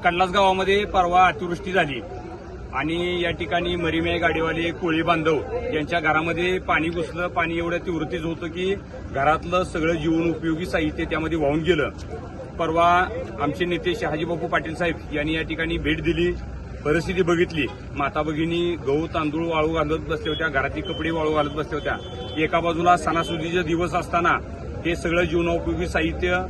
कडलास गावामध्ये परवा अतिवृष्टी झाली आणि या ठिकाणी मरीमे गाडीवाले कोळी बांधव यांच्या घरामध्ये पाणी घुसलं. पाणी एवढ्या तीव्रतेचं होतं की घरातलं सगळं जीवन उपयोगी साहित्य त्यामध्ये वाहून गेलं. परवा आमचे नेते शहाजीबापू पाटील साहेब यांनी या ठिकाणी भेट दिली, परिस्थिती बघितली. माता भगिनी गहू तांदूळ वाळू घालत बसल्या होत्या, घरातली कपडे वाळू घालत बसल्या होत्या. एका बाजूला सणासुदीचे दिवस असताना हे सगळं जीवनोपयोगी साहित्य,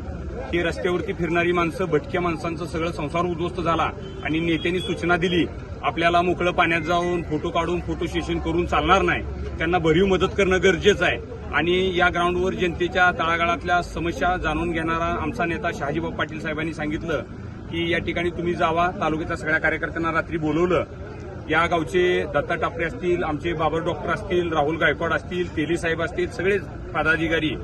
हे रस्त्यावरती फिरणारी माणसं, भटक्या माणसांचं सगळं संसार उद्ध्वस्त झाला. आणि नेत्यांनी सूचना दिली, आपल्याला मोकळं पाण्यात जाऊन फोटो काढून फोटो सेशन करून चालणार नाही, त्यांना भरीव मदत करणं गरजेचं आहे. आणि या ग्राउंडवर जनतेच्या तळागाळातल्या समस्या जाणून घेणारा आमचा नेता शहाजीबापू पाटील साहेबांनी सांगितलं की या ठिकाणी तुम्ही जावा. तालुक्यातल्या सगळ्या कार्यकर्त्यांना रात्री बोलवलं. या गावचे दत्ता टापरे असतील, आमचे बाबर डॉक्टर असतील, राहुल गायकवाड असतील, तेली साहेब असतील, सगळे पदाधिकारी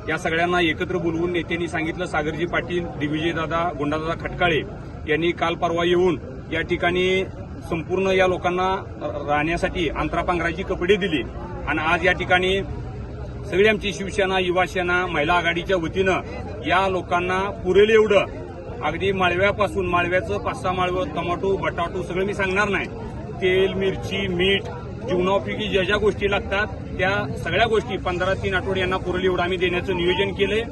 या सगळ्यांना एकत्र बोलवून नेत्यांनी सांगितलं. सागरजी पाटील, दिग्विजयदादा, गुंडादादा खटकाळे यांनी काल परवा येऊन या ठिकाणी संपूर्ण या लोकांना राहण्यासाठी अंतरापांघराची कपडे दिली. आणि आज या ठिकाणी सगळी आमची शिवसेना, युवा सेना, महिला आघाडीच्या वतीनं या लोकांना पुरेल एवढं, अगदी माळव्यापासून, माळव्याचं 5-6 माळवं, टोमॅटो, बटाटो सगळं मी सांगणार नाही, तेल, मिरची, मीठ, जीवनोपयोगी ज्या ज्या गोष्टी लागतात त्या सगळ्या गोष्टी 15-3 आठवडे यांना पुरेल एवढं आम्ही देण्याचं नियोजन केलंय.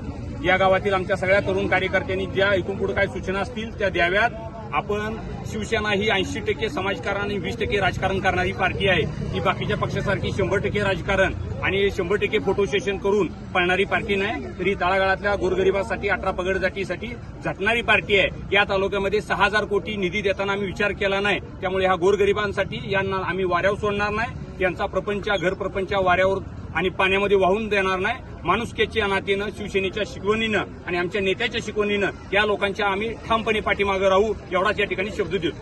या गावातील आमच्या सगळ्या तरुण कार्यकर्त्यांनी ज्या इथून पुढे काय सूचना असतील त्या द्याव्यात. आपण शिवसेना ही 80% समाजकारण आणि 20% राजकारण करणारी पार्टी आहे. ही बाकीच्या पक्षासारखी 100% राजकारण आणि 100% फोटो सेशन करून पळणारी पार्टी नाही. तरी तळागाळातल्या गोरगरिबांसाठी, 18 पगड जातीसाठी झटणारी पार्टी आहे. या तालुक्यामध्ये 6,000 कोटी निधी देताना आम्ही विचार केला नाही. त्यामुळे ह्या गोरगरिबांसाठी यांना आम्ही वाऱ्यावर सोडणार नाही. यांचा प्रपंच, घर प्रपंच वाऱ्यावर आणि पाण्यामध्ये वाहून देणार नाही. माणुसकीच्या नात्यानं, शिवसेनेच्या शिकवणीनं आणि आमच्या नेत्याच्या शिकवणीनं या लोकांच्या आम्ही ठामपणे पाठीमागे राहू, एवढाच या ठिकाणी शब्द देतो.